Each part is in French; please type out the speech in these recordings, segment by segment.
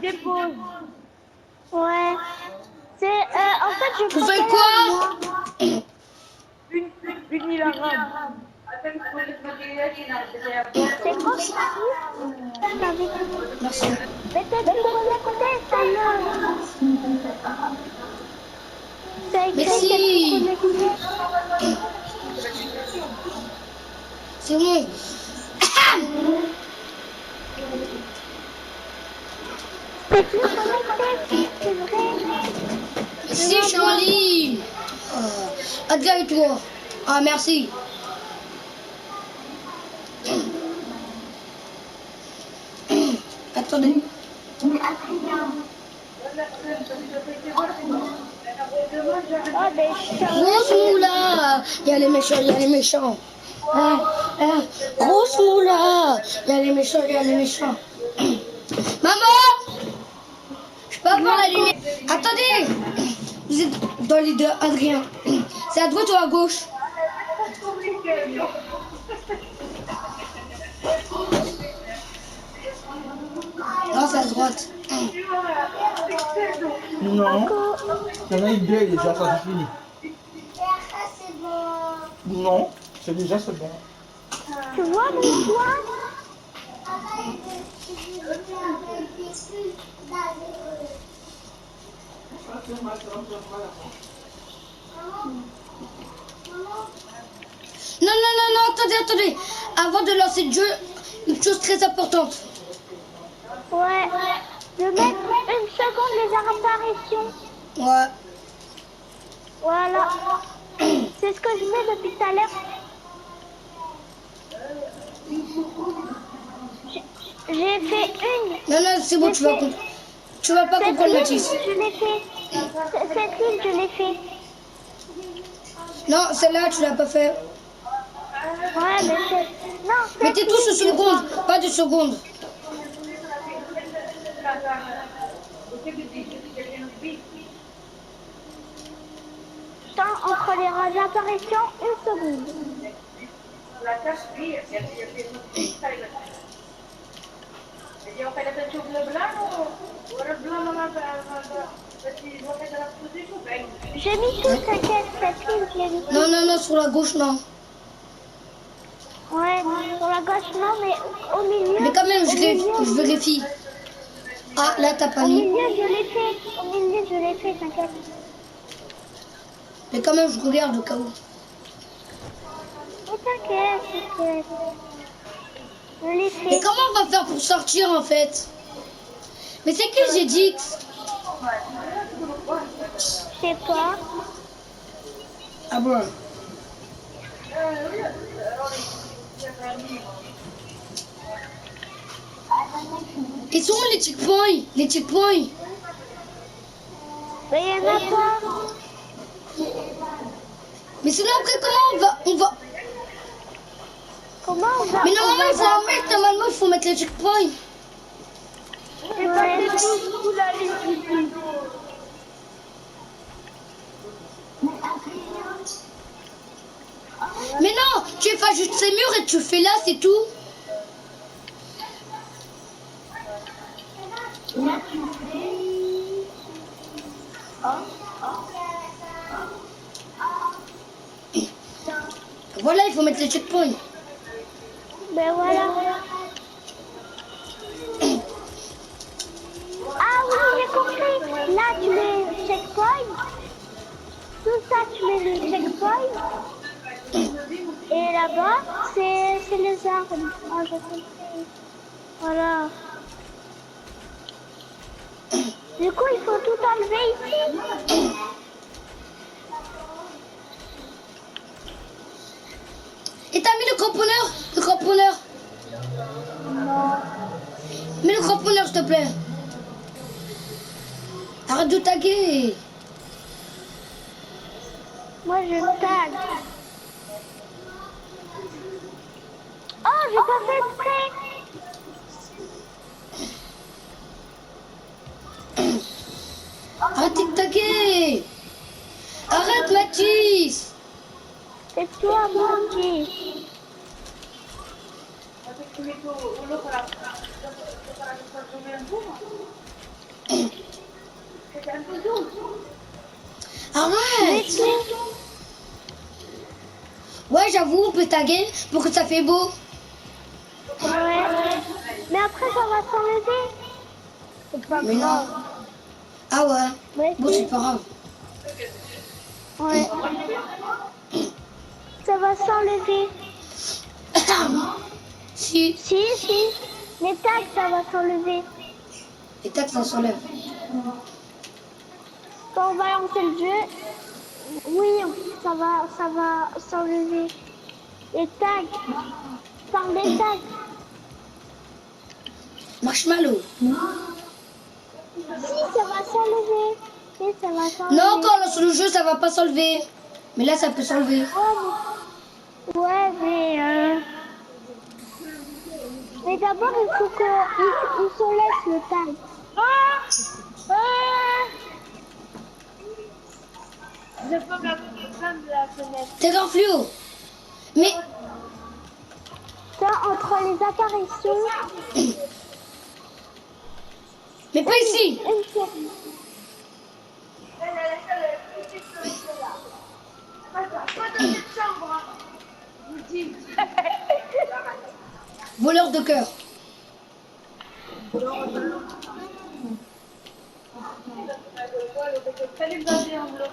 dépose. Ouais. C'est, en fait, je Vous faites pensais quoi? Une île arabe. C'est quoi que t'avais dit? Merci. Mais t'es plus connecté, ça y est. C'est écrit que t'es Merci. plus connecté. C'est bon. T'es plus connecté, c'est vrai. Si, je suis en ligne. Adrien et toi. Ah, merci. Attendez. Oh, ben, je Grosse moula. Il y a les méchants, il y a les méchants. Grosse moula. Il y a les méchants, il y a les méchants. Maman, je peux avoir la lumière. Attendez. Vous êtes dans les deux, Adrien. C'est à droite ou à gauche? Non, c'est à droite. Non. Il y en a eu deux déjà, ça c'est fini. Non, c'est déjà c'est bon. Tu vois mon toit? Non, non, non, non, attendez, attendez. Avant de lancer le jeu, une chose très importante. Ouais. De mettre une seconde les apparitions. Ouais. Voilà. C'est ce que je fais depuis tout à l'heure. J'ai fait une. Non, non, c'est bon, tu vas pas Cette comprendre, ligne, Mathis. je l'ai fait. Cette ligne, je l'ai fait. Non, celle-là, tu l'as pas fait. Ouais, mais c'est... Non, Mettez cette tous ligne, au seconde, pas de seconde. temps entre les apparitions, une seconde. J'ai mis tout, t'inquiète, cette ligne, je l'ai mis tout. Non, non, non, sur la gauche, non. Ouais, sur la gauche, non, mais au milieu... Mais quand même, au milieu, je vérifie. Ah, là, t'as pas Au mis. milieu, je l'ai fait. Au milieu, je l'ai fait, t'inquiète. Mais quand même, je regarde au cas où. Mais t'inquiète, t'inquiète. Je l'ai Et fait. comment on va faire pour sortir, en fait? Mais c'est qui j'ai dit? Je sais pas. Ah bon? Ils sont où les checkpoints? Les checkpoints? Mais il y en a pas. Mais sinon après comment on va... Comment on va... Mais normalement il faut en mettre, normalement il faut mettre les checkpoints. C'est pas sous la ligne ici. Mais non, tu effaces juste ces murs et tu fais là, c'est tout. Voilà, il faut mettre les checkpoints. Ben voilà. Ah oui, j'ai compris. Là, tu mets le checkpoint. Tout ça, tu mets le checkpoint. Et là-bas, c'est les armes. Ah, j'ai compris. Voilà. Du coup, il faut tout enlever ici. Et t'as mis le cramponneur? Le cramponneur? Non. Mets le cramponneur, s'il te plaît. Arrête de taguer. Moi, je tag. Oh, j'ai pas fait exprès. Arrêtez de taguer. Arrête, Mathis. C'est toi, mon Dieu. Arrête! Ouais, j'avoue, on peut taguer pour que ça fait beau. Ouais. Mais après, ça va s'enlever. C'est pas Mais grave. non. Ah ouais. Ouais, Bon, si. c'est pas grave. Ouais. Ça va s'enlever. Si. Si. Les tags, ça va s'enlever. Les taxes, ça s'enlève. Quand on va lancer le jeu, oui, ça va s'enlever. Les tags. Par les tags. Marshmallow. Si, ça va s'enlever. Si, ça va s'enlever. Non, quand on lance le jeu, ça va pas s'enlever. Mais là, ça peut s'enlever. Ouais, mais d'abord, il faut qu'il se laisse le tag. Je peux m'approcher de la fenêtre. T'es grand fluo. Mais, Ça, entre les apparitions, mais pas ici. une série. Pas dans cette chambre. Je vous dis. Voleur de cœur. Fallait me donner un bloc.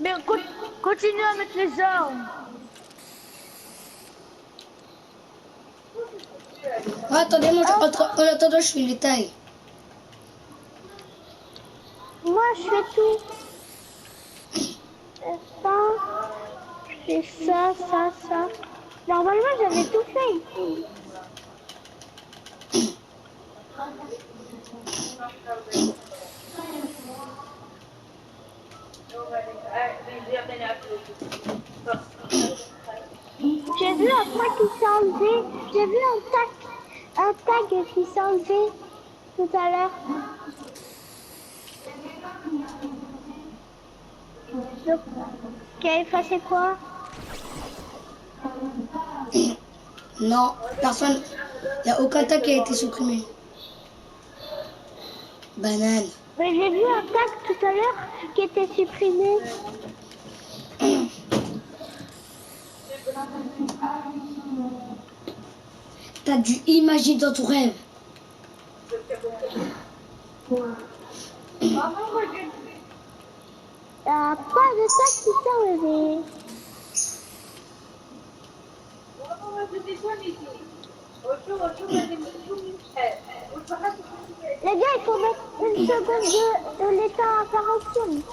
Mais continue à mettre les armes. Ah, attendez, moi, en attendant, je fais les tailles. Moi, je fais tout. Ça, je fais ça. Normalement, j'avais tout fait ici. J'ai vu un tag qui s'est enlevé. J'ai vu un tag qui s'est enlevé tout à l'heure. Donc, qui a effacé quoi? Non, personne. Il n'y a aucun tag qui a été supprimé. Banane. Mais j'ai vu un tag tout à l'heure qui était supprimé. T'as dû imaginer dans ton rêve. Il n'y a pas de tag qui s'est enlevé. Les gars, il faut mettre une seconde de l'état apparition.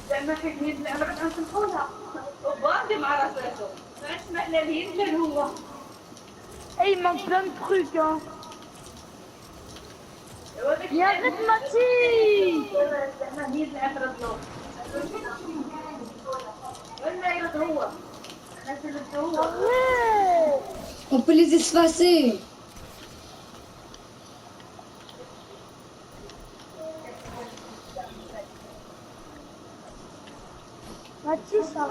زعما حيت يطلع بعد عن الخوله وباندي مع راساته ما اسمح ليه يدير هو اي من بلان تروك يا بنت ماتي زعما هي اللي عفرت له ولا يرد هو انا سلمت هو On peut les effacer. Mathis, ça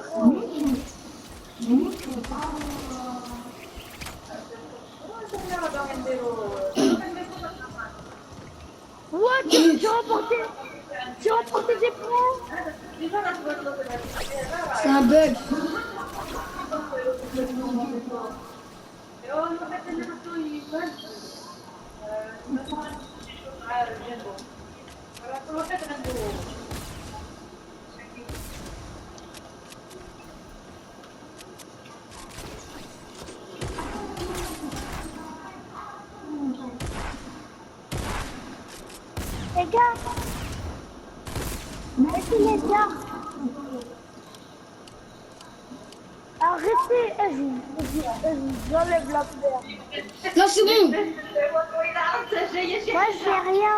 Ouais, tu as remporté des points. C'est un bug. Les gars, mettez les gars. Arrêtez, j'enlève la peur. Non, c'est bon. Moi, je fais rien.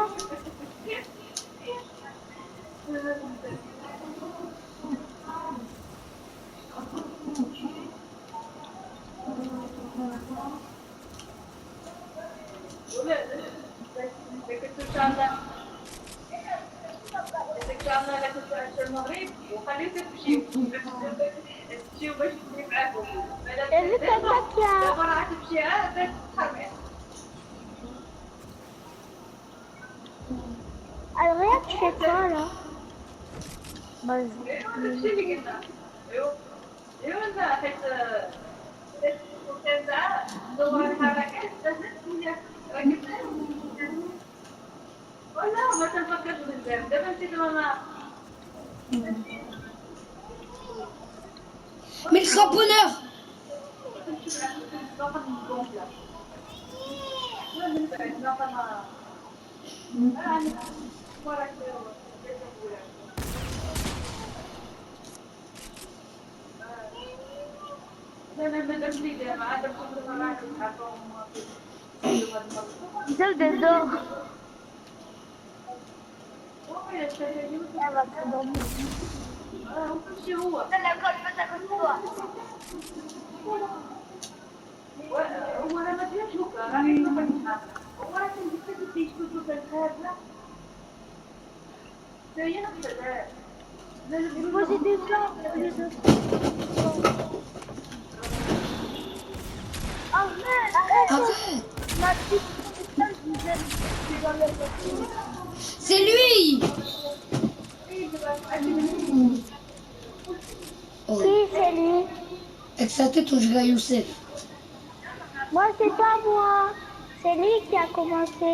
المغرب وخليه تمشي تمشي باش تمشي معاكم اللي كتبت يا دابا راه تمشي عاد تحرمي الغياب شكرا بس هادشي اللي قلنا ايوا لا حيت كان ساعه ندور الحركات لازم هي ولا ما تنفكرش بزاف دابا نسيت ما Mais le cramponneur. Seul des dors. هو انا ما فيهاش هكا راني نفهمها هو راه كنت كيفاش كنت كنخاف هي نفس Moi j'ai des flammes. Arrête, Arrête. Ma petite je dans le C'est lui. Oh. Oui, c'est lui. Avec sa tête, on dirait Youssef. Moi, c'est pas moi. C'est lui qui a commencé.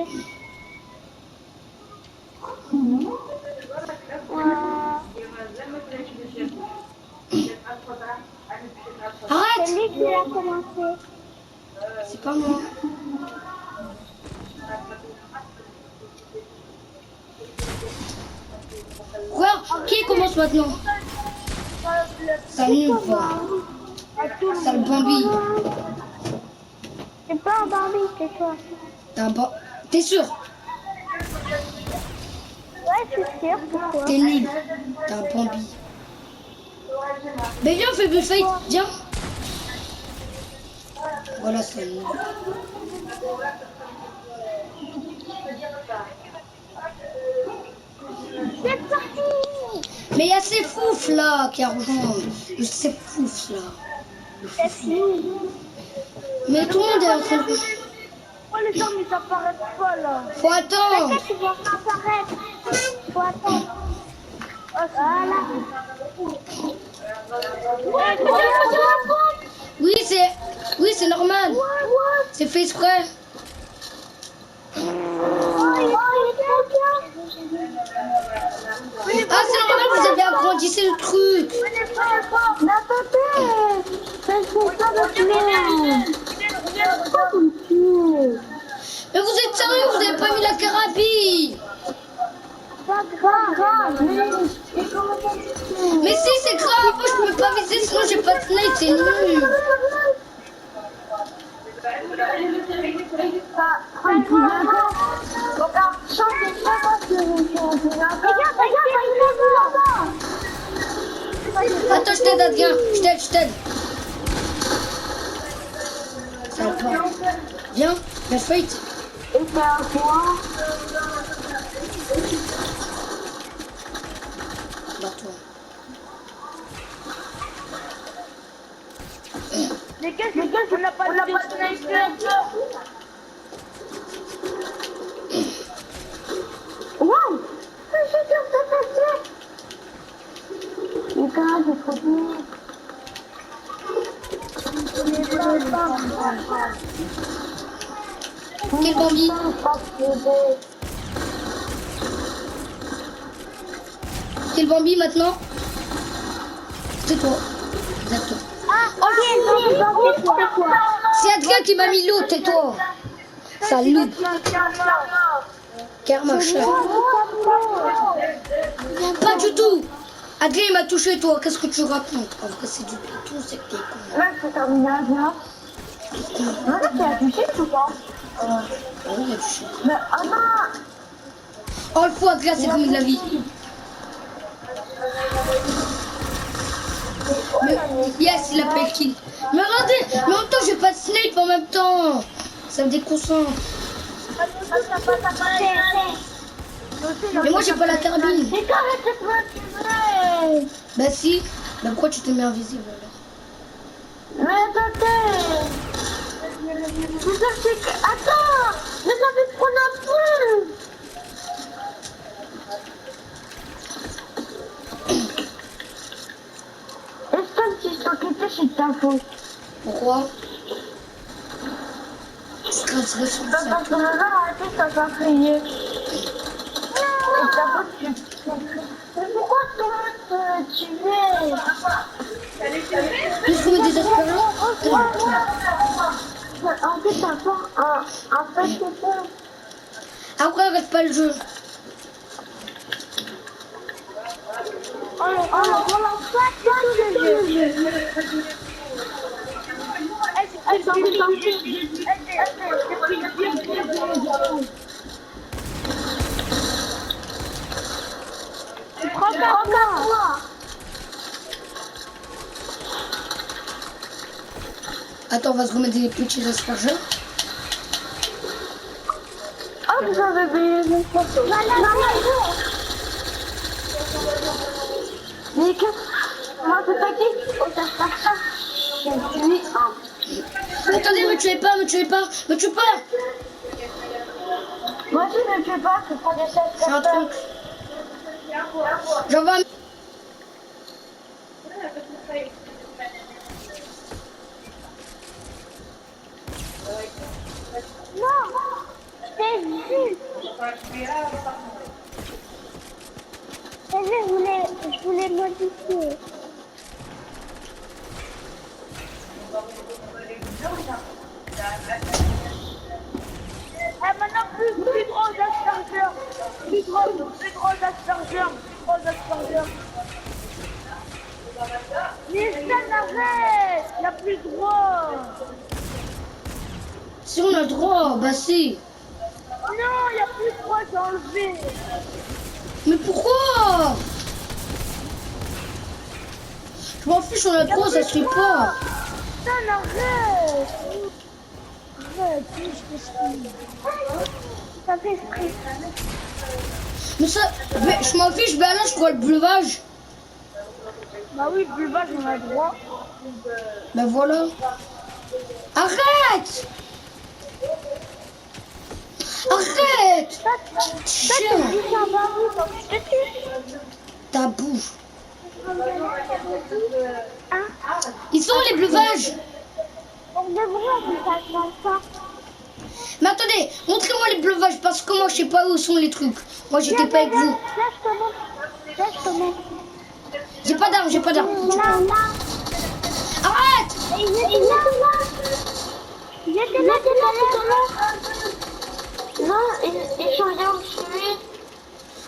Arrête. C'est lui qui a commencé. C'est pas moi. Quoi? Qui commence maintenant? Salut, quoi. C'est le Bambi. C'est pas un Bambi, c'est toi. T'es sûr? Ouais, c'est sûr, pourquoi? T'es nul. T'es un Bambi. Mais viens, on fait buffet. Viens. Voilà, c'est nul. C'est parti. Mais il y a ces foufs là qui a rejoint. Ces foufs là. C'est fini. Mais tout le monde est en train de... Oh, les gens, ils apparaissent pas là. Faut attendre. T'inquiète, ils vont apparaître. Faut attendre. Oh, voilà. Oui, c'est normal. C'est fait exprès. Oh, il est trop bien. Ah, c'est normal, vous avez agrandissé le truc. Mais attendez, c'est ça le tuer. Mais vous êtes sérieux, vous avez pas mis la carabine. Pas grave. Mais si, c'est grave, moi je peux pas viser, sinon j'ai pas de snipe, c'est nul. Attends, je t'aide, Adrien. Je t'aide. Ça va pas. Viens, fight. Barre-toi. Les gars, on n'a pas de sniper. Wow! Les gars, j'ai trop peur. Quel Bambi? Quel Bambi maintenant? C'est toi. Exactement. Ah, ok, C'est Adrien qui m'a mis l'eau, tais-toi. Ça loupe. Karma, chat. Pas du tout. Adrien il m'a touché, toi. Qu'est-ce que tu racontes? En vrai, c'est du tout, c'est que t'es con. là, c'est terminé, Adrien. Là, tu as touché ou pas? Oh, il a touché. Mais Anna! Oh, le fou, Adrien, c'est comme de la vie. Mais, yes, il a fait le kill. Mais regardez, mais en même temps, j'ai pas de snipe en même temps. Ça me déconcentre. Mais moi, j'ai pas la carabine. Les gars, arrêtez de me tirer! tuer. Bah si. Bah pourquoi tu t'es mis invisible alors? Mais attendez. Mais ça c'est que... Attends. Mais ça fait prendre un peu. Est-ce que si je t'occupais, c'est de ta faute? Pourquoi? Je cracherai sur Parce ça. que maintenant, arrêtez, ça va crier. Et ta faute, tu... Mais pourquoi toi, tu veux? Plus je mets des aspirants. En fait, t'as pas un fait de feu. Après, arrête pas le jeu. On lance pas tout le jeu. Elles sont gentilles. Prends ta voix. Attends, on va se remettre des petits aspergeurs. Oh, vous avez oublié une photo. Mais que... Moi, c'est pas dit. On t'a fait ça. Je suis un... Attendez, me tuez pas, me tuez pas, me tuez pas. Moi, je ne sais pas. C'est pas des choses C'est un truc. J'envoie un... Non, c'est juste. Je voulais modifier. Maintenant, plus gros aspergeurs. Plus gros aspergeurs. Mais ça n'arrête. Il y a plus droit. Si on a le droit, bah si. Non, il y a plus droit d'enlever. Mais pourquoi? Je m'en fiche, on a le droit, ça se fait pas. Ça n'arrête. Arrête, ça fait esprit. Mais ça, mais je m'en fiche, ben là je crois le breuvage. Bah oui, le bulbage, on a le droit. Ben voilà. Arrête! Arrête! Chien, ta bouche. Ils sont où les breuvages? On devrait faire ça. Mais attendez, montrez-moi les breuvages parce que moi je sais pas où sont les trucs. Moi j'étais pas avec vous. Là, je te montre. J'ai pas d'armes, j'ai pas d'armes. Là. Arrête! Et j'étais là tout à l'heure. Non, ils sont bien tués.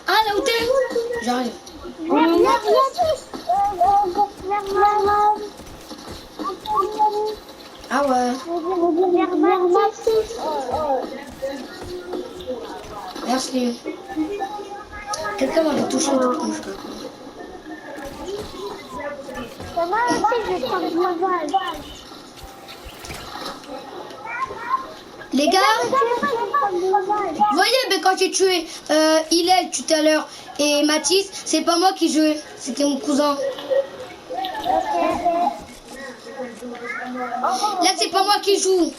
Ah là où t'es? J'arrive. Ah ouais. Merci. Quelqu'un m'a touché au truc. Moi aussi, je vais prendre le vol. Les gars, vous voyez, mais quand j'ai tué Hillel tout à l'heure et Mathis, c'est pas moi qui jouais, c'était mon cousin. Là, c'est pas moi qui joue.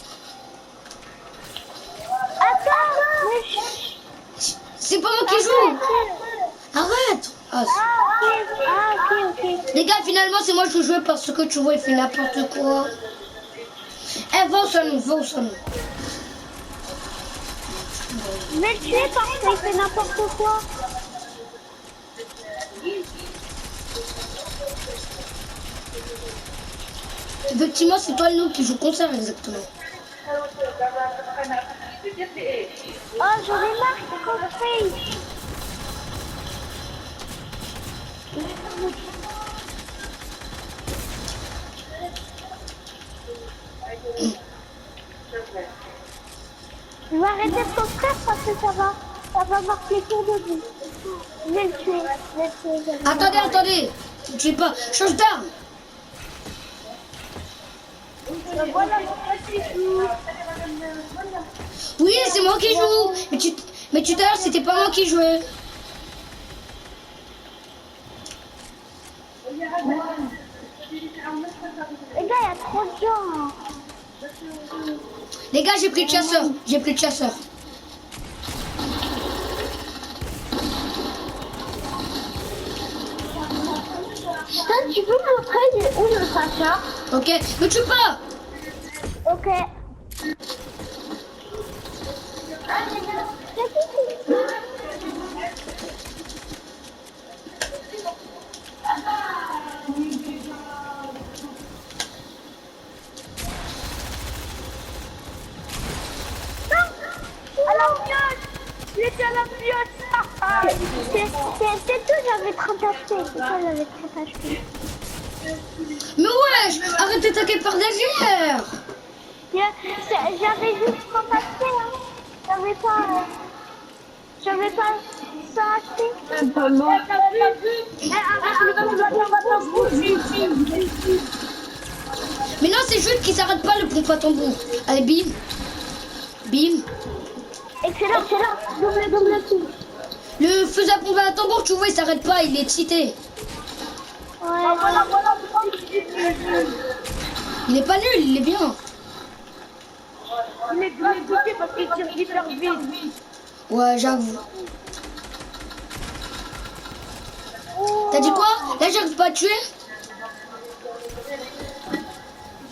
C'est pas moi qui joue. Arrête. Ah, Ok. les gars, finalement, c'est moi qui joue parce que tu vois, il fait n'importe quoi. Eh, va au salon. Mais tu es parce qu'il fait n'importe quoi. Effectivement, c'est toi, nous, qui joue concert, exactement. Oh, j'en ai marre, c'est compris. Je vais arrêter de ton frère parce que ça va marquer tour de vie. Je vais le tuer. Attendez. Tu es pas. Change d'arme. Voilà mon petit chou. Oui, c'est moi qui joue. Mais tout à l'heure, c'était pas moi qui jouais. Les gars, il y a trop de gens. Hein. Les gars, j'ai plus de chasseurs. J'ai plus de chasseurs. Putain, tu peux me montrer où le chasseur? Ok, ne tue pas. Ok. Il était à la pioche. C'est tout, j'avais 30 HP. C'est tout, j'avais 30 HP. Mais wesh, arrête d'attaquer par derrière. J'avais juste 30 HP. Hein. J'avais pas 100 HP. C'est pas mal. Mais non, c'est juste qu'ils s'arrêtent pas le pompe à tambour. Allez, bim. Bim. Excellent, double kill. Le feu à pompe à tambour, tu vois, il s'arrête pas, il est excité. Ouais, Voilà. Il est pas nul, il est bien. Il est dégoûté parce qu'il tire hyper vite. Ouais, j'avoue. T'as dit quoi? Là, j'arrive pas à tuer.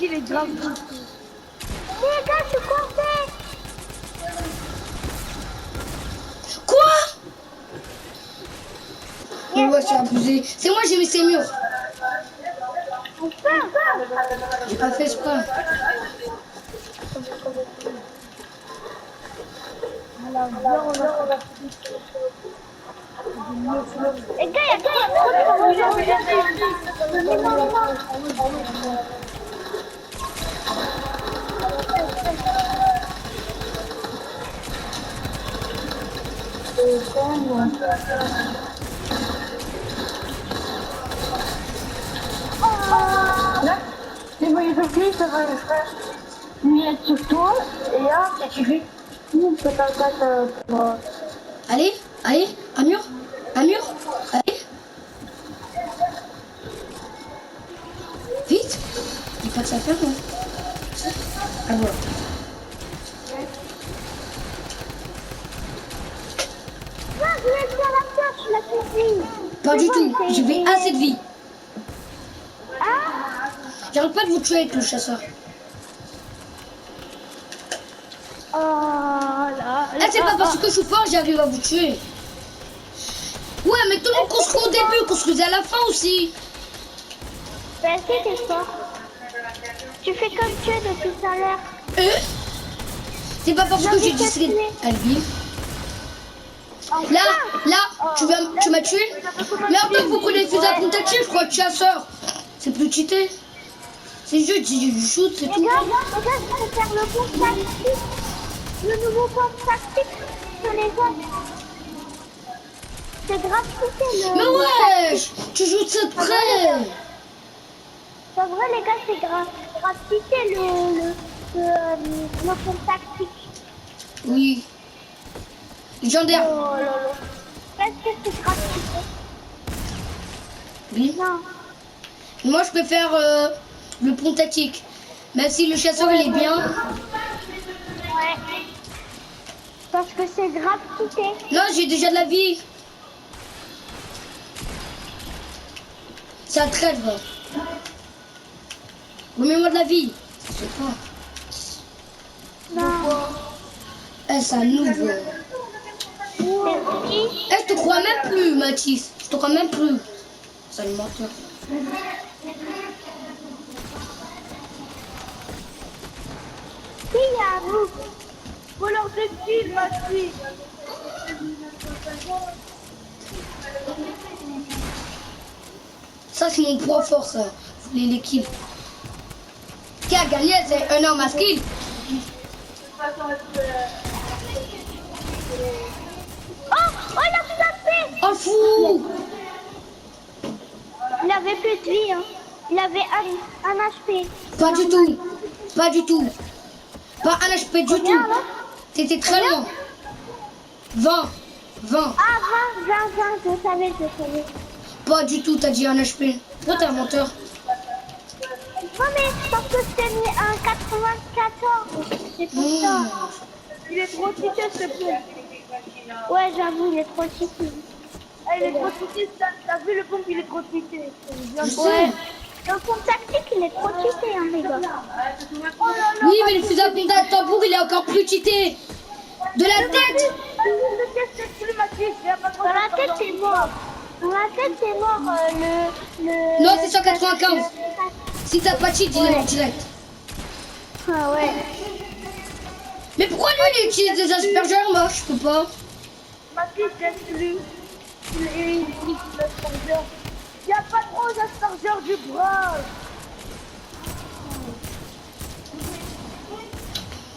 Il est grave. les gars, je suis coincé. Quoi? Mais ouais, c'est abusé. C'est moi, j'ai mis ces murs. J'ai pas fait exprès. Les gars, il y a trop Là, les voyages au pied, ça va le faire. Lui être sur toi, et là, tu fais. Allez, allez, un mur. Allez. Vite. Il faut que ça ferme. Ah voilà. je vais faire la torche, la cuisine. Pas du tout. J'ai assez de vie. Ah, J'arrête pas de vous tuer avec le chasseur. oh là. Là, c'est pas parce que je suis fort, j'arrive à vous tuer. Ouais, mais tout le monde construit au début, construisez à la fin aussi. Ben, c'est fort. Tu fais comme tu es depuis tout à l'heure. C'est pas parce que j'ai dit c'est... Allez. Là, tu m'as tué. Mais après, vous connaissez la contacter, je crois que chasseur. C'est plus cheaté. C'est juste, j'ai du shoot, c'est tout. Les gars, je vais faire le bon tactique. Le nouveau bon tactique sur les autres. C'est gratuité le. Mais wesh, tu joues de ça de près. C'est vrai, les gars, c'est gratuité le bon tactique. Oui. Légendaire. Oh là là. Qu'est-ce que c'est gratuité? Oui. Non. Moi, je préfère le pont tactique. Même si le chasseur, il est bien. Ouais. Parce que c'est gratuité. Non, j'ai déjà de la vie. C'est un trêve. Remets-moi de la vie. C'est quoi? Non. C'est un nouveau. Merci. Je te crois même plus, Mathis. Je te crois même plus. C'est un menteur. Qui y a vous? Voleur de kill, ma fille. Ça, c'est mon point fort, ça. Les kills. Qui a gagné, c'est un homme à skill. Oh, il a plus d'HP. Oh, fou. Il avait plus de vie, hein. Il avait un HP. Pas du tout. Pas du tout. Pas un HP du tout. C'était très loin. 20. Ah, 20, je savais. Pas du tout, t'as dit un HP. Pourquoi t'es un menteur? Non mais parce que je t'ai mis un 94. C'est pour ça. Il est trop cheaté, s'il te plaît. Ouais, j'avoue, il est trop cheaté. Ah, il est trop cheaté, t'as vu le pompe, il est trop cheaté. Ouais. Dans son tactique, il est trop cheaté, hein, les gars. Oh là là. Oui, mais le fusil à pompe à tambour, il est encore plus cheaté. De la tête. Dans la tête, c'est mort. Dans la tête, c'est mort. Le... Non, c'est 195. Si t'as pas cheat, il est mort direct. Ah ouais. Mais pourquoi lui, il utilise des aspergeurs? Moi, je peux pas. Mathis, laisse-lui. Il utilise l'aspergeur. Il n'y a pas trop d'aspergeur du bras.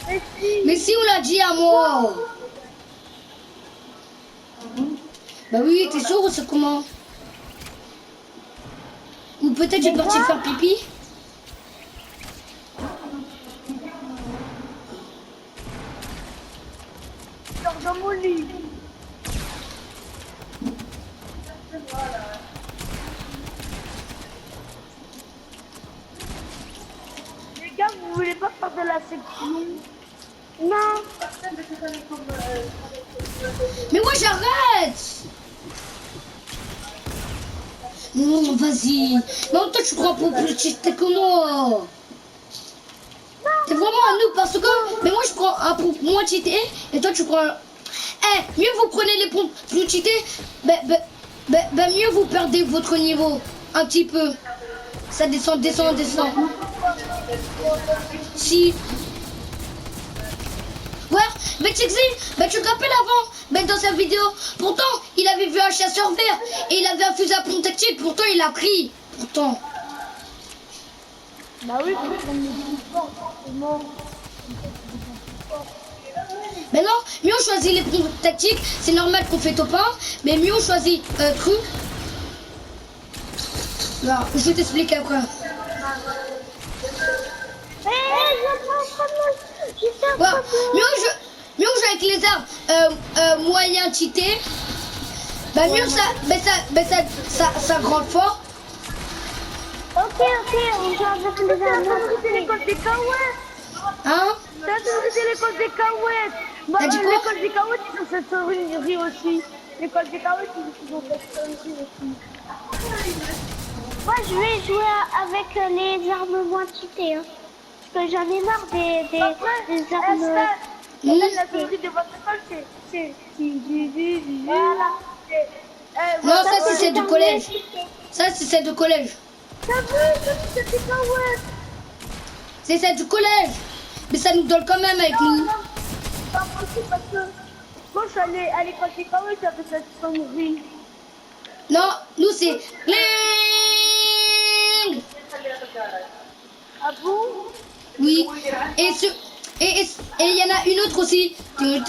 Mais si. Mais si on l'a dit à moi. Bah oui, t'es sûr ou c'est comment? Ou peut-être j'ai parti faire pipi? Sors dans mon lit. Les gars, vous voulez pas faire de la section? Non. Mais moi j'arrête. Non, vas-y. Non, toi tu crois pour plus cheaté que moi. T'es vraiment un noob parce que... Mais moi je prends un pour moins cheaté et toi tu prends... Eh, mieux vous prenez les pompes plus cheatés, mieux vous perdez votre niveau. Un petit peu. Ça descend, descend, descend. Si... Ouais, mais tu sais, tu te rappelles avant, dans sa vidéo, pourtant, il avait vu un chasseur vert et il avait un fusil à pompe tactique, pourtant il a pris. Pourtant. Bah oui, pour prendre les plus forts, forcément. Mais non, mieux on choisit les pompes tactiques, c'est normal qu'on fait top 1, mais mieux on choisit cru. Alors, je vais t'expliquer après. Ouais, mieux on joue avec les armes moyens cheatés. Bah mieux ça grande fort. Ok, on joue avec les armes. C'est l'école des cahuètes. Hein? C'est l'école des cahuètes. Bah, T'as dit quoi? l'école des cahuètes, ils ont cette sonnerie aussi. L'école des cahuètes, ils ont cette sonnerie aussi. Moi, je vais jouer avec les armes moins cheatées. Hein. Parce que j'en ai marre des armes... La sonnerie de votre école, c'est... Voilà. Non, ça c'est celle du collège. Ça c'est celle du collège. T'as vu, c'est des cahuètes. C'est celle du collège. Mais ça nous donne quand même avec nous. Pas possible parce que moi je suis allée à l'école des cahuètes avec cette sonnerie. Non, nous c'est... Ah bon? Oui. Et il y en a une autre aussi. Bon,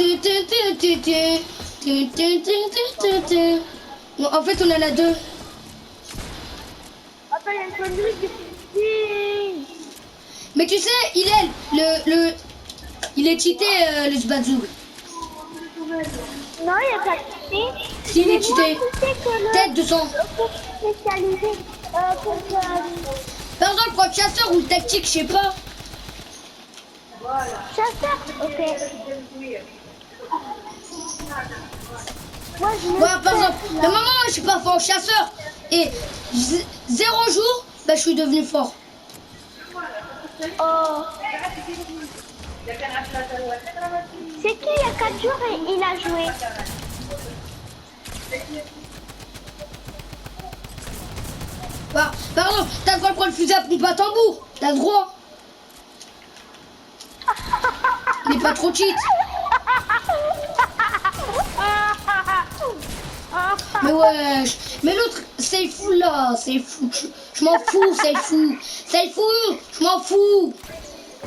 en fait, on en a deux. Attends, il y a une sonnerie qui dit... Mais tu sais, il est cheaté, le Zbazoug. Non, il n'y a pas de cheaté. Si, il est cheaté. Tête de sang. Spécialisé pour... Par exemple, pour le chasseur ou le tactique, je sais pas. Chasseur. Ok. Moi, je me Voilà, par exemple, le moment où je suis pas fort chasseur et 0 jours, bah, je suis devenu fort. Oh. C'est qui il y a 4 jours et il a joué? Bah, par exemple, t'as le droit de prendre le fusil à pompe à tambour. T'as le droit. Il est pas trop cheat. Mais wesh. Mais l'autre, c'est fou là. C'est fou. Je m'en fous, c'est fou. C'est fou. Je m'en fous.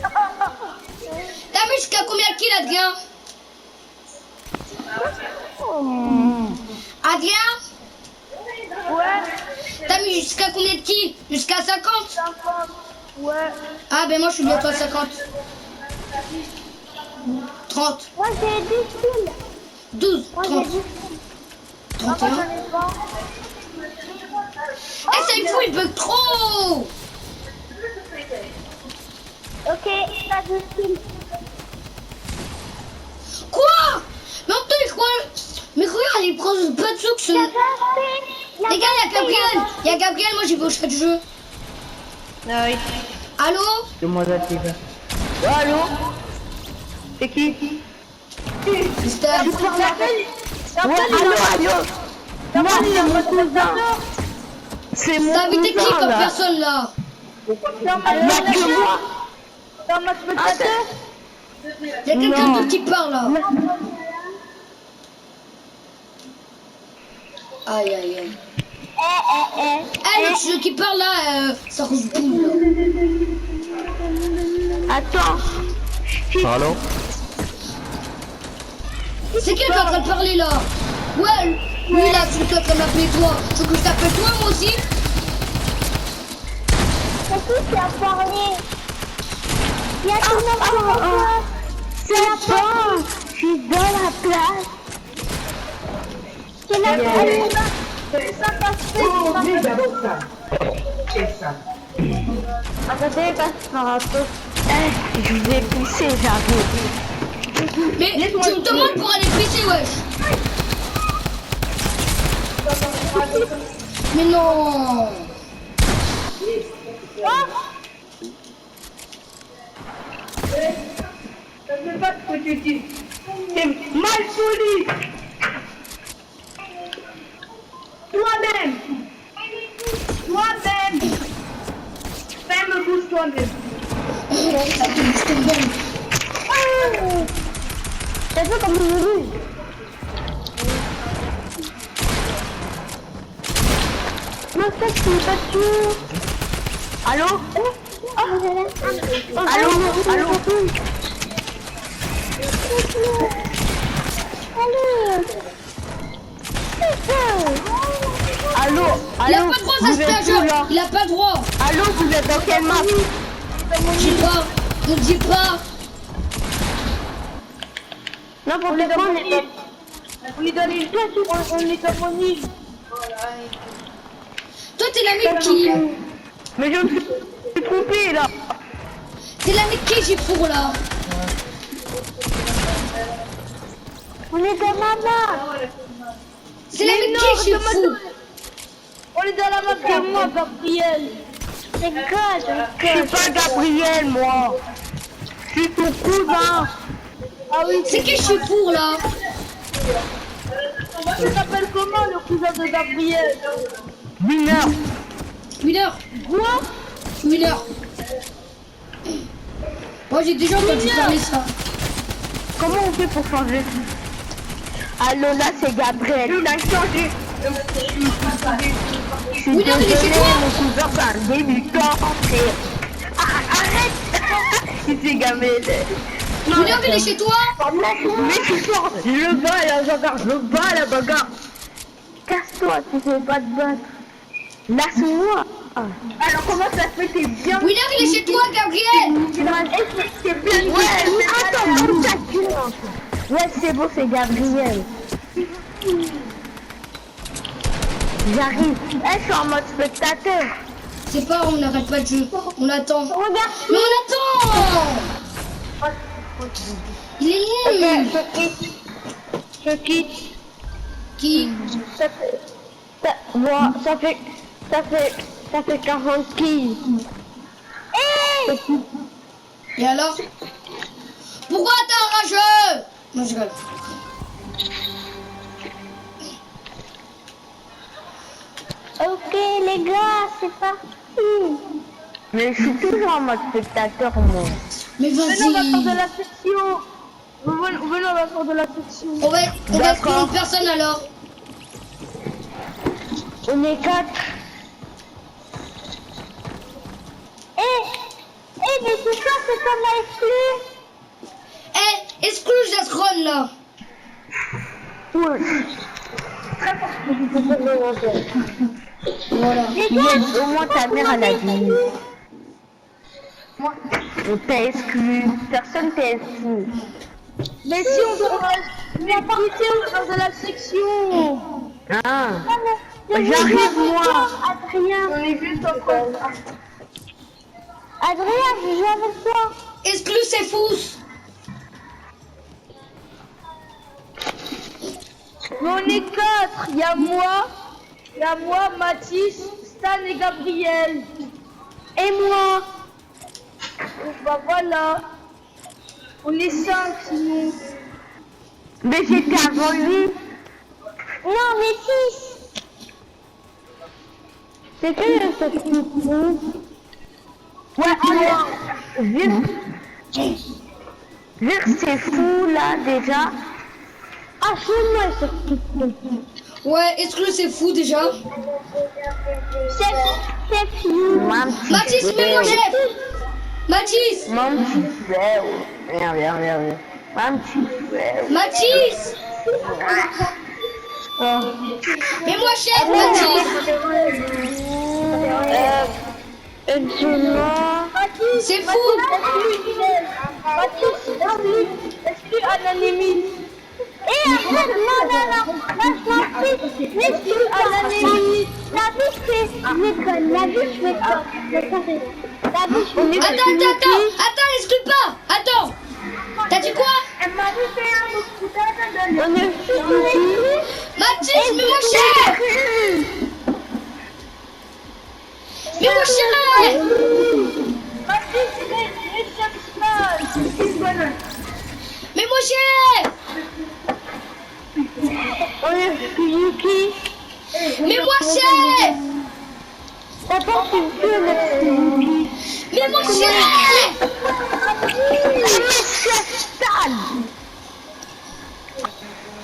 T'as mis jusqu'à combien de kills, Adrien? Adrien? Ouais. T'as mis jusqu'à combien de kills? Jusqu'à 50? 50. Ouais. Ah ben moi je suis bientôt à 50. 30. Moi, j'ai 10 kills. 12, Moi, 30. j'ai 10. Moi, 31. j'en ai pas. Eh, c'est fou, il bug trop. Ok, ça je suis. Quoi? Mais on te quoi? Mais regarde, il prend pas de sucre. Les gars, il y a Gabriel. Il y a Gabriel, moi j'ai vu au chat de jeu. Ah oui. Allô? Demoiselle Steven. Allô? C'est qui? Mister. Ouais, allô? Moi, c'est mon cousin. C'est mon T'as invité qui cousin, comme là. personne là? Il y a que moi. Dans ma spectateur. Il y a quelqu'un Non. d'autre qui parle là. Aïe aïe aïe. Eh, le celui qui parle là, ça cause boule là. Attends. Allô? C'est qui qui est en train de parler là? Ouais, lui là, celui qui est en train d'appeler toi. Tu veux que je t'appelle toi moi aussi? C'est qui a parlé? Il y a tout le monde sur la place. C'est bon. Je suis dans la place. C'est la place. Ça passe Attendez, passe par un peu. Je vous ai poussé, j'arrive. Mais tu me demandes pour aller pisser, wesh. Mais non. Je sais pas ce que tu dis. C'est mal poli. Toi-même. Toi-même. Fais-me pousse toi-même. Ça te bouge ton bon. T'as vu comme il est. Mais ça, c'est pas sûr. Allô? Allô? Allô? Allô? Allô? Il a Allô? pas le droit Vous ça êtes se où, là? Il a pas le droit. Allô, vous êtes dans quelle map? Dis pas. Ne dis pas. Non, pour le moment, on est dans... On est dans les deux, on est dans mon île. Toi t'es l'ami de qui? Mais je me suis trompé, là. T'es l'ami de qui j'ai pour là? On est dans ma main. C'est l'ami de qui j'ai fou? On est dans la map de moi, Gabriel. C'est God. Je suis pas Gabriel, moi. Je suis ton cousin. Ah oui, C'est qui je suis pour là? Tu t'appelles comment, le cousin de Gabriel? Winner. Winner. Quoi? Winner. Moi j'ai déjà entendu parler ça. Comment on fait pour changer? Allô, là, c'est Gabriel. Il a changé. Je suis Winner, il est chez désolé, toi? mon cousin, c'est un débutant. Arrête. Il s'est gamé. Winner il est chez toi? Mais tu sors. Je le bats, là, gendarme. Je le bats, la bagarre. Casse-toi, tu fais pas de battre. Laisse-moi. Alors, comment ça se fait? T'es bien. Winner il est chez toi, Gabriel? C'est bien. Ouais, attends, où ta gueule? Ouais, c'est bon, c'est Gabriel. J'arrive. Eh, je suis en mode spectateur. C'est pas, on n'arrête pas de jouer. On attend. regarde. Mais on attend! Il est nul! Je quitte. Qui? Ça fait 40 kills. Et alors? Pourquoi t'es un rageux? Non, je rigole. Ok, les gars, c'est parti. Mais je suis toujours en mode spectateur, moi. Mais Venez, on va faire de vas-y! la section. Venez, on va faire de la section. On va exclure une personne alors. On est 4. Mais c'est ça, c'est qu'on a exclu. Eh, exclue Jasron là! Ouais. Voilà. Yes, au moins ta mère elle a dit. On t'a exclu. Personne t'a exclu. Mais si on doit... Mais à part ici, on va faire de la section. Ah. J'arrive, J'arrive, moi. Adrien. On est juste en train. Adrien, je joue avec toi. Exclu, c'est fous. Mais on est 4. Il y a moi, Mathis, Stan et Gabriel. Et moi. Bah voilà. On est 5 sinon. Mais j'étais avant lui. Non, mais 6. C'est que cette petite. Ouais, alors, vu que c'est fou là déjà. Ah, suis-moi cette petite. Ouais, exclu, c'est fou déjà. C'est fou. Mathis, mets-moi chef. Mathis. Mon petit frère. Viens. Mon petit frère. Mathis. Mets-moi chef, Mathis. C'est fou. Exclu anonymie. Et après, non, lâche-moi, laisse-moi anonymie. La biche fait l'école, la biche fait quoi? La biche fait Attends, exclue pas. Attends. T'as dit quoi? Elle m'a dit c'est un mot. On est fini. Mathis, mets-moi chef. Mets-moi chef. Mets-moi chef. On est fini. Mets-moi chef. D'abord, tu peux mettre Yuki. Mets-moi chef.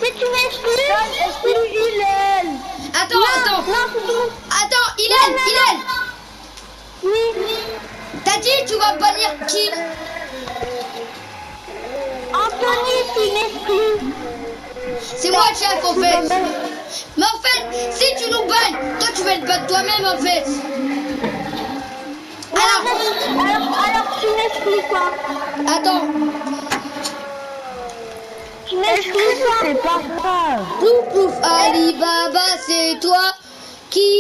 Si tu m'exclus, Attends, Hélène. oui. T'as dit tu vas bannir qui? Anthony, tu m'exclus. C'est moi le chef en fait. Mais en fait, si tu nous bannes, toi tu vas te battre toi-même en fait. Alors tu m'exclus pas. Attends. Tu m'exclus pas. C'est pas grave. Plouf plouf, Alibaba, c'est toi qui...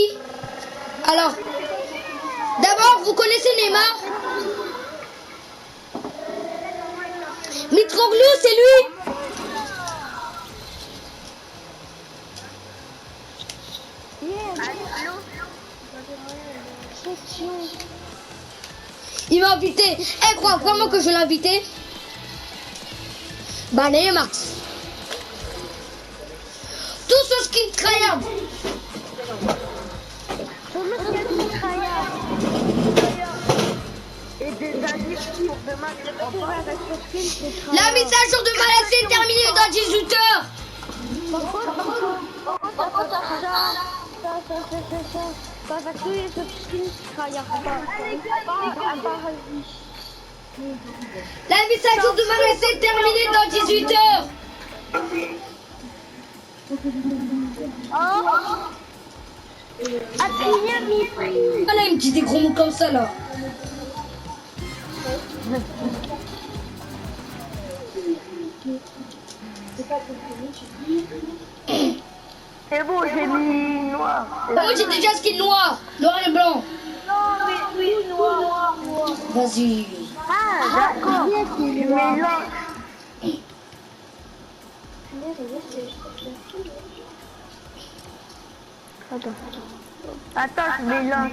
Alors, d'abord, vous connaissez Neymar? Mitroglou, c'est lui. Il m'a invité. Eh, crois vraiment que je l'ai invité? Bah, Neymar. Tout ce skin Crayam. Et des additions de match. La mise à jour de Malais est terminée dans 18 heures. La mise à jour de Malais est terminée dans 18 heures. Adrien mépris. Voilà, il me dit des gros mots comme ça là. C'est bon, j'ai mis noir. Moi j'ai déjà skin noir et blanc. Non, mais oui, noir. Vas-y. Ah, d'accord. Tu mélanges. Attends, je mélange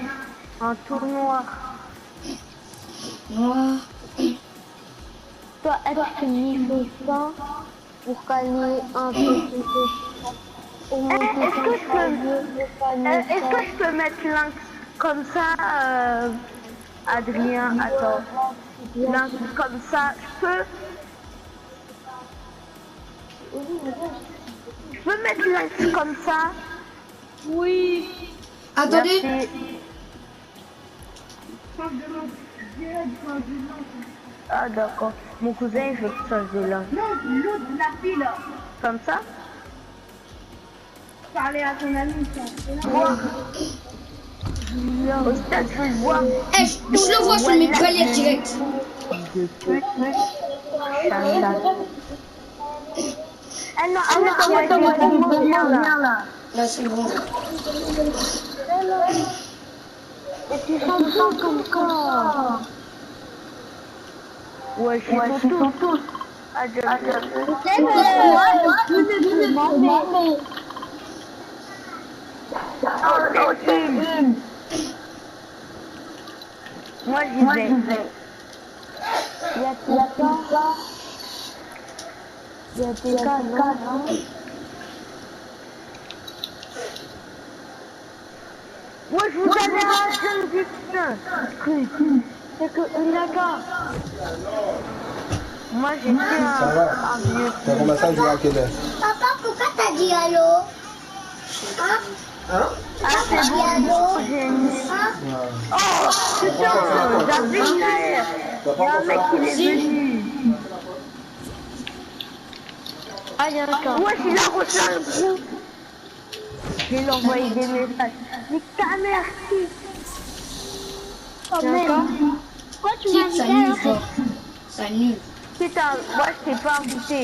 en tout noir. Noir. Toi, est-ce que niveau 100 pour gagner un petit peu? Est-ce que je peux mettre l'un comme ça, Adrien? Attends. L'un comme ça, je peux? Je peux mettre l'un comme ça? Oui. Attendez. Merci. Ah d'accord. Mon cousin il veut que je change de langue. Non, l'autre la fille là. Comme ça? Parler à ton ami ça. Voir. Au stade, je veux le voir. Eh, je le vois sur mes paliers direct. Ah non, on va bien là. Là, c'est bon. Et tu sens pas comme quoi. Ouais, je suis tout. Ah, moi, j'y vais. Il y a tout ça. Il y a tes cas, non? Moi, je vous avais un truc. C'est que Unaka. Moi, j'ai fait Ça va. un vieux. T'as commencé à jouer à quelle heure? Papa, pourquoi t'as dit allô? Hein? Hein? Ah, c'est bon. J'ai mis. Hein? Oh, putain, j'avais une air. Il y a un mec qui est venu. Ah, il y a un cas. Ouais, il a reçu un gros. Je vais lui envoyer des messages. Mais ta mère, qui? Oh, merde. Pourquoi tu m'as Ça invité nul, alors? quoi. Ça nul. Putain, moi, je t'ai pas invité.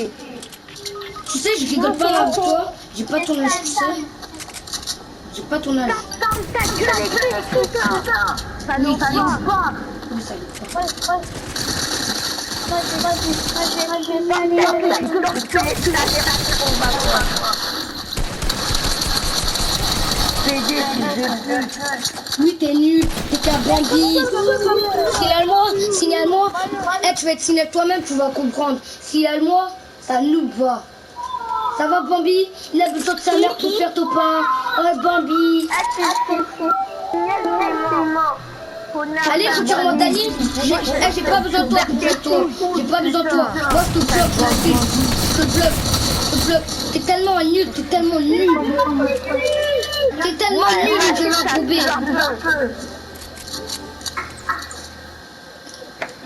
Tu sais, je rigole pas avec toi. J'ai pas ton âge, tu sais. J'ai pas ton âge. Ferme ta gueule, écoute, putain. Ça nous va. Oui, ça va pas. Oui, t'es nul, t'es qu'un bandit. Signale-moi. Eh, tu vas être signé toi-même, tu vas comprendre. Signale-moi, ça nous va. Ça va, Bambi? Il a besoin de sa mère pour faire ton pain. Oh, Bambi. Allez, retire-moi Dani. J'ai pas besoin de toi pour faire toi. J'ai pas besoin de toi. Moi, je te bloque, mon fils. Je te bloque. T'es tellement nul, T'es tellement nul, je vais l'approuver.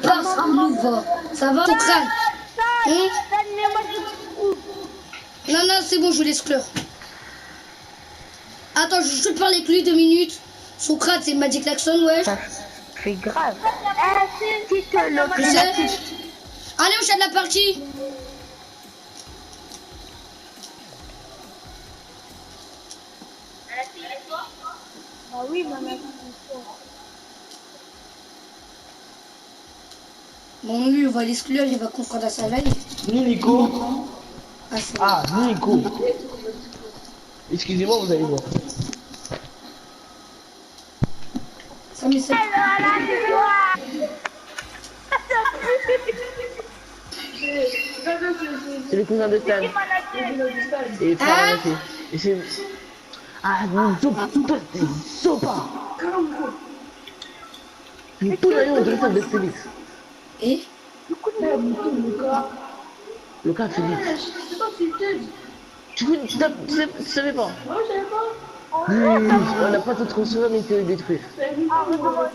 Passe, nous va. Ça va, ton crâne? Hein? Non, c'est bon, je vais l'exclure. Attends, je te parle avec lui 2 minutes. Son crâne, c'est Magic Laxon, ouais. C'est grave. Si te le Tu sais? Allez, on chaîne la partie. Ah oui, maman. Bon, lui, on va l'exclure, il va comprendre à sa veille. Nico. Ah, c'est bon. Ah, Nico. Excusez-moi, vous allez voir. Ça me sert. C'est le cousin de Stan. Et frère aussi. Et c'est... Ah, non, sopa. Tout l'ailleurs de l'hôtel de Félix. Et Le cas Félix. Tu savais pas? Oui, on n'a pas tout transféré, mais il te détruire. Et amoureux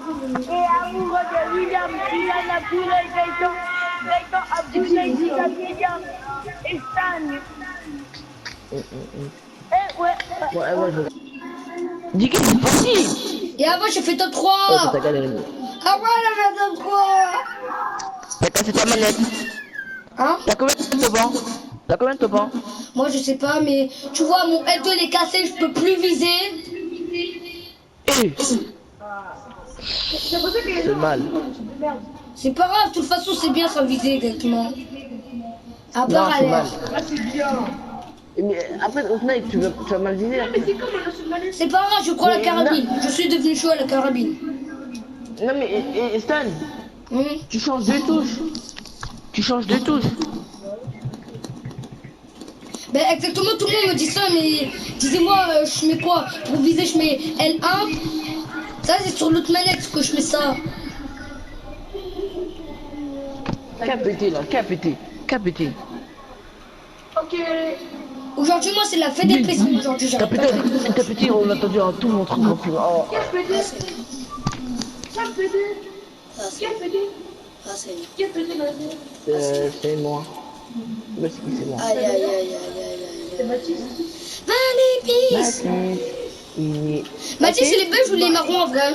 de William, Dylan Abdoulaye Gaëtan Abdoulaye William et Stan. Ouais, je... Dis qu'il est parti. Et avant, j'ai fait top Oh, 3. t'as galéré. Ah ouais, j'ai fait top 3. T'as cassé ta manette. Hein? T'as combien de topans? Moi, je sais pas, mais tu vois, mon L2 il est cassé, je peux plus viser. Eh, c'est mal. C'est pas grave, de toute façon, c'est bien sans viser exactement. À Non, part à c'est l'air. mal. Mais après, au final, tu vas mal viser. Après. C'est pas grave, je prends la Mais carabine. Je suis devenu chaud à la carabine. Non, mais et Stan, tu changes de touche. Ben exactement, tout le monde me dit ça, mais disez-moi, je mets quoi? Pour viser, je mets L1. Ça, c'est sur l'autre manette que je mets ça. Capété là, capété. Aujourd'hui, moi, c'est la fête des PC. Aujourd'hui, j'arrête pas de faire des Capété, on a entendu un tout mon truc en film. Oh. Ah, c'est C'est moi. Bah, c'est moi. aïe. Mathis. Mathis, c'est les beiges ou les marrons en vrai?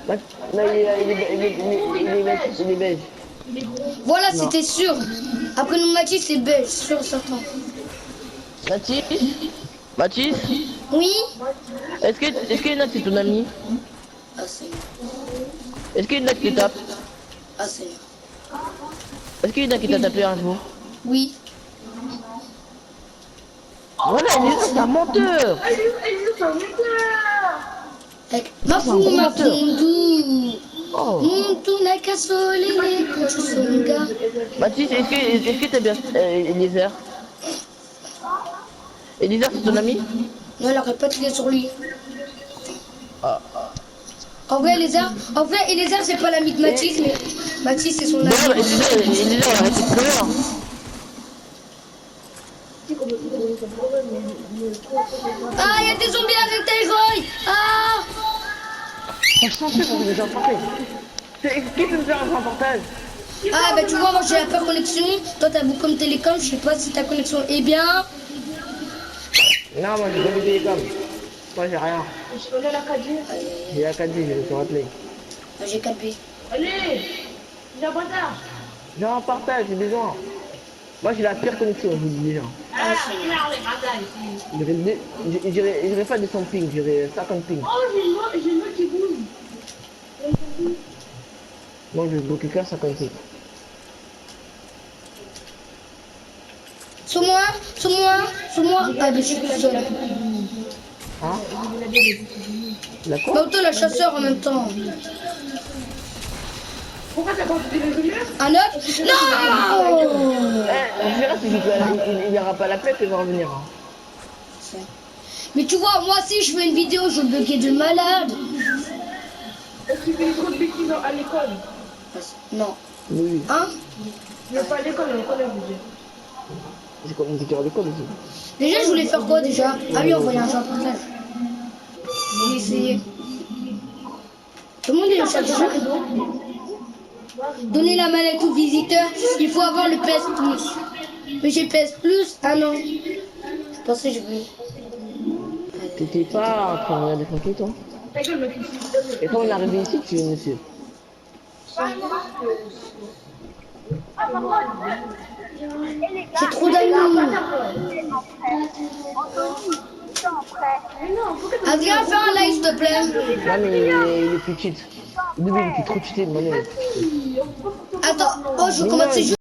Non, il est beige. Voilà, c'était sûr. Après nous, Mathis, c'est beige, sûr, certain. Mathis, Mathis, Oui. est-ce que Enoch c'est ton ami? Ah, c'est Est-ce que Enoch te tape? Ah, c'est Est-ce que Enoch t'a tapé un jour? Oui. Voilà, c'est un menteur. Mafu, mafundu. Oh. Muntu nakasolele kuchusonga. Mathis, est-ce que t'as bien Eliezer? Eliezer c'est ton ami? Non, elle arrête pas de crier sur lui. Ah. En vrai, Eliezer, c'est pas l'ami de Mathis, mais Mathis, c'est son ami. D'ailleurs, Eliezer il a arrêté de pleurer. Hein. Ah, il y a des zombies avec Tyroy. Ah. Je sens plus pour les emporter. Qui peut me faire un reportage? Ah, bah tu vois, moi j'ai la pas connexion. Toi, t'as beaucoup télécom. Je sais pas si ta connexion est bien. Non, moi j'ai pas de télécom. Moi j'ai rien. Aïe, aïe, aïe. J'ai la 4G, je vais te rappeler. Ah, j'ai 4B. J'ai un partage, j'ai besoin. Moi j'ai la pire connexion, je vous dis déjà. Ah, J'irai pas des 100 ping, j'irai 50 ping. Moi je vais bloquer qu'à 50 ping. Sur moi. Ah, mais je suis tout seul. Hein? La quoi? Bah, autant la chasseur en même temps. Un œuf? Non. On verra s'il n'y aura pas la plaque, il va revenir. Hein. Mais tu vois, moi si je fais une vidéo, je vais bugger de malade. Est-ce qu'il fait trop de bêtises à l'école? Non. Oui, Hein? Je vais pas à l'école, on connaît vous. c'est comme une vidéo à l'école aussi. Déjà, je voulais faire quoi déjà? Ah oui, envoyer un jeu en partage. Je vais essayer. Tout le monde est le chat déjà. Donner la manette au visiteur, il faut avoir le PS Plus. Mais j'ai PS Plus? Ah non. Je pensais que je voulais. T'étais pas en train de regarder Francky, toi? Et quand on est arrivé ici, tu es monsieur. J'ai trop d'amis. Adrien, fais un live s'il te plaît. Non mais il est plus cheat. Il est trop cheaté, mon nom. Attends, oh je Mais commence non, à jouer